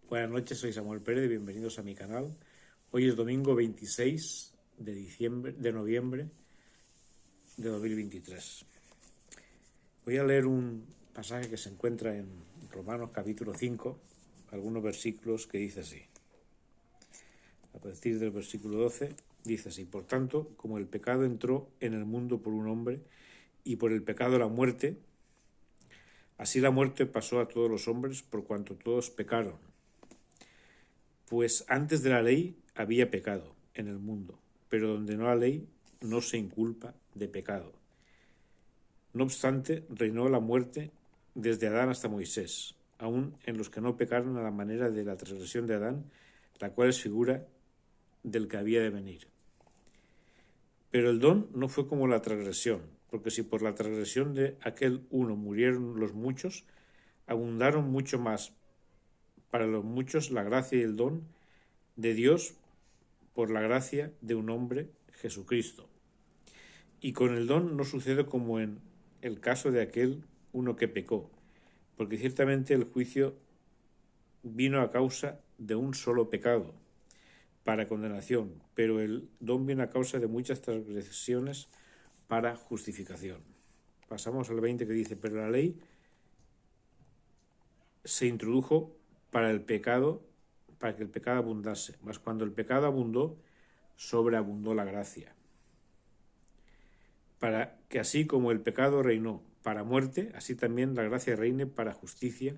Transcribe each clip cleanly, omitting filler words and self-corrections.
Buenas noches, soy Samuel Pérez y bienvenidos a mi canal. Hoy es domingo 26 de noviembre de 2023. Voy a leer un pasaje que se encuentra en Romanos capítulo 5, algunos versículos que dice así. A partir del versículo 12 dice así: Por tanto, como el pecado entró en el mundo por un hombre y por el pecado la muerte, así la muerte pasó a todos los hombres por cuanto todos pecaron. Pues antes de la ley había pecado en el mundo, pero donde no hay ley no se inculpa de pecado. No obstante, reinó la muerte desde Adán hasta Moisés, aun en los que no pecaron a la manera de la transgresión de Adán, la cual es figura del que había de venir. Pero el don no fue como la transgresión, porque si por la transgresión de aquel uno murieron los muchos, abundaron mucho más para los muchos la gracia y el don de Dios por la gracia de un hombre, Jesucristo. Y con el don no sucede como en el caso de aquel uno que pecó, porque ciertamente el juicio vino a causa de un solo pecado, para condenación, pero el don viene a causa de muchas transgresiones para justificación. Pasamos al 20 que dice: pero la ley se introdujo para el pecado, para que el pecado abundase, mas cuando el pecado abundó, sobreabundó la gracia, para que así como el pecado reinó para muerte, así también la gracia reine para justicia,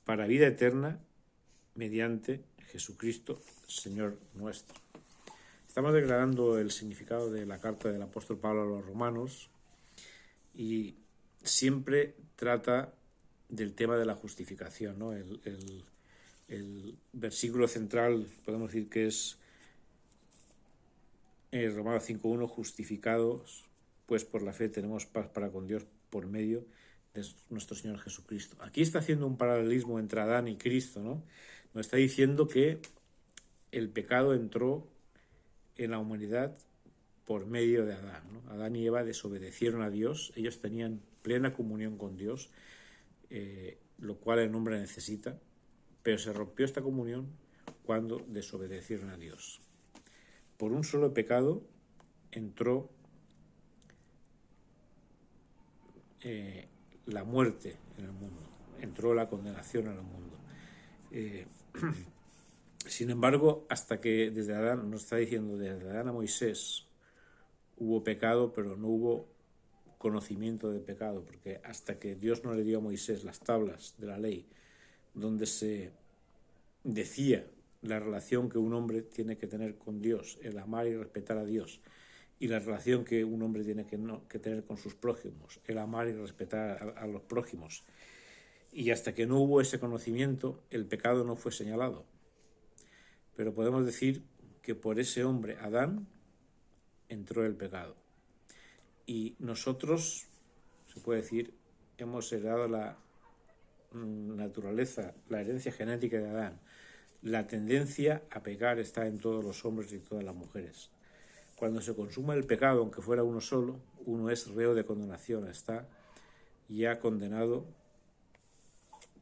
para vida eterna, mediante Jesucristo, Señor nuestro. Estamos declarando el significado de la carta del apóstol Pablo a los romanos y siempre trata del tema de la justificación, ¿no? El versículo central podemos decir que es Romanos 5.1: justificados pues por la fe tenemos paz para con Dios por medio de nuestro Señor Jesucristo. Aquí está haciendo un paralelismo entre Adán y Cristo, ¿no? Nos está diciendo que el pecado entró en la humanidad por medio de Adán, ¿no? Adán y Eva desobedecieron a Dios, ellos tenían plena comunión con Dios, lo cual el hombre necesita, pero se rompió esta comunión cuando desobedecieron a Dios. Por un solo pecado entró la muerte en el mundo, entró la condenación en el mundo. Sin embargo, hasta que desde Adán, nos está diciendo, desde Adán a Moisés hubo pecado, pero no hubo conocimiento de pecado, porque hasta que Dios no le dio a Moisés las tablas de la ley, donde se decía la relación que un hombre tiene que tener con Dios, el amar y respetar a Dios, y la relación que un hombre tiene que tener con sus prójimos, el amar y respetar a los prójimos. Y hasta que no hubo ese conocimiento, el pecado no fue señalado. Pero podemos decir que por ese hombre, Adán, entró el pecado. Y nosotros, se puede decir, hemos heredado la naturaleza, la herencia genética de Adán. La tendencia a pecar está en todos los hombres y todas las mujeres. Cuando se consuma el pecado, aunque fuera uno solo, uno es reo de condenación, está ya condenado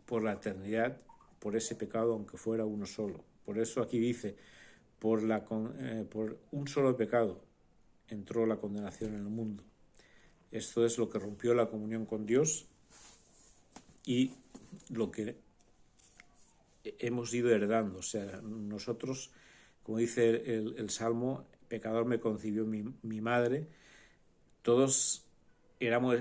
por la eternidad por ese pecado, aunque fuera uno solo. Por eso aquí dice, por un solo pecado entró la condenación en el mundo. Esto es lo que rompió la comunión con Dios y lo que hemos ido heredando. O sea, nosotros, como dice el Salmo, pecador me concibió mi madre, todos heredamos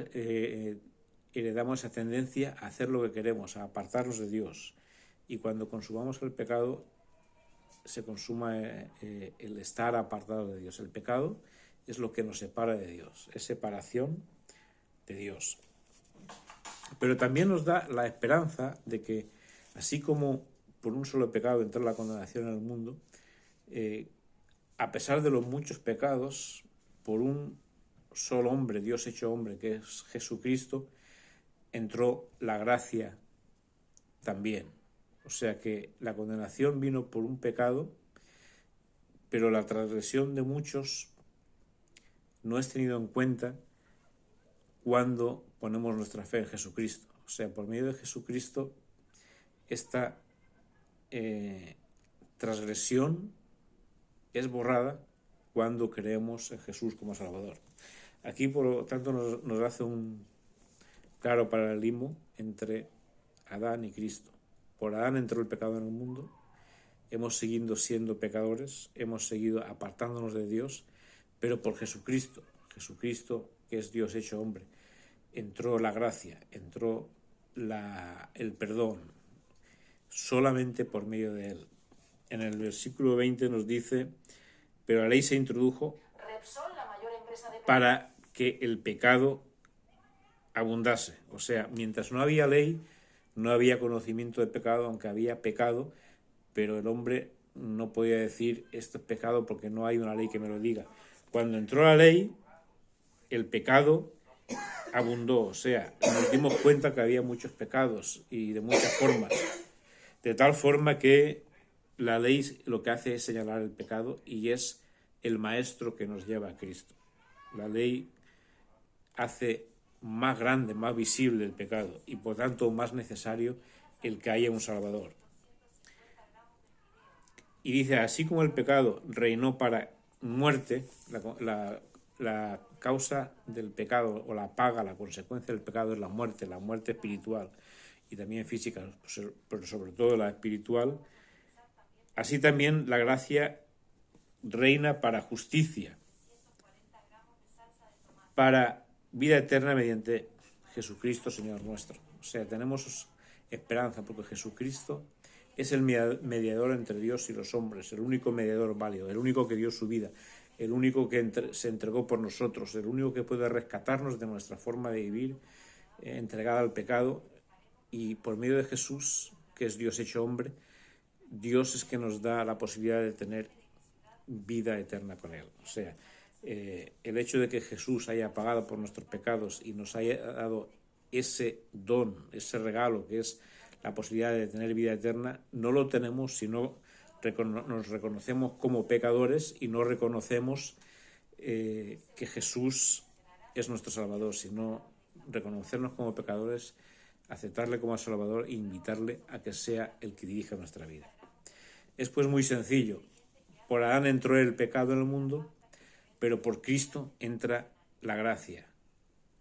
esa tendencia a hacer lo que queremos, a apartarnos de Dios. Y cuando consumamos el pecado, se consuma el estar apartado de Dios. El pecado es lo que nos separa de Dios, es separación de Dios. Pero también nos da la esperanza de que, así como por un solo pecado entró la condenación en el mundo, a pesar de los muchos pecados, por un solo hombre, Dios hecho hombre, que es Jesucristo, entró la gracia también. O sea que la condenación vino por un pecado, pero la transgresión de muchos no es tenido en cuenta cuando ponemos nuestra fe en Jesucristo. O sea, por medio de Jesucristo, esta transgresión es borrada cuando creemos en Jesús como Salvador. Aquí, por lo tanto, nos hace un claro paralelismo entre Adán y Cristo. Por Adán entró el pecado en el mundo, hemos seguido siendo pecadores, hemos seguido apartándonos de Dios, pero por Jesucristo, que es Dios hecho hombre, entró la gracia, entró el perdón, solamente por medio de él. En el versículo 20 nos dice: pero la ley se introdujo para que el pecado abundase. O sea, mientras no había ley, no había conocimiento de pecado, aunque había pecado, pero el hombre no podía decir esto es pecado porque no hay una ley que me lo diga. Cuando entró la ley, el pecado abundó, o sea, nos dimos cuenta que había muchos pecados y de muchas formas, de tal forma que la ley lo que hace es señalar el pecado y es el maestro que nos lleva a Cristo. La ley hace más grande, más visible el pecado y por tanto más necesario el que haya un Salvador. Y dice, así como el pecado reinó para muerte, la causa del pecado o la paga, la consecuencia del pecado es la muerte espiritual y también física, pero sobre todo la espiritual. Así también la gracia reina para justicia, para vida eterna mediante Jesucristo, Señor nuestro. O sea, tenemos esperanza porque Jesucristo es el mediador entre Dios y los hombres, el único mediador válido, el único que dio su vida, el único que se entregó por nosotros, el único que puede rescatarnos de nuestra forma de vivir entregada al pecado, y por medio de Jesús, que es Dios hecho hombre, Dios es que nos da la posibilidad de tener vida eterna con Él. O sea, el hecho de que Jesús haya pagado por nuestros pecados y nos haya dado ese don, ese regalo que es la posibilidad de tener vida eterna, no lo tenemos si no nos reconocemos como pecadores y no reconocemos que Jesús es nuestro Salvador, sino reconocernos como pecadores, aceptarle como Salvador e invitarle a que sea el que dirija nuestra vida. Es pues muy sencillo. Por Adán entró el pecado en el mundo, pero por Cristo entra la gracia.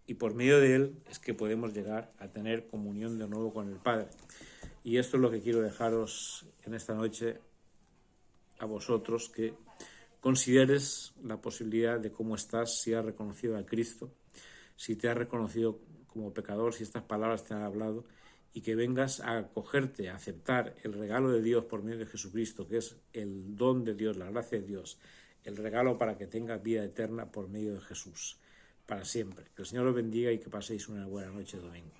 Y por medio de él es que podemos llegar a tener comunión de nuevo con el Padre. Y esto es lo que quiero dejaros en esta noche a vosotros, que consideres la posibilidad de cómo estás, si has reconocido a Cristo, si te has reconocido como pecador, si estas palabras te han hablado, y que vengas a acogerte, a aceptar el regalo de Dios por medio de Jesucristo, que es el don de Dios, la gracia de Dios, el regalo para que tengas vida eterna por medio de Jesús, para siempre. Que el Señor os bendiga y que paséis una buena noche de domingo.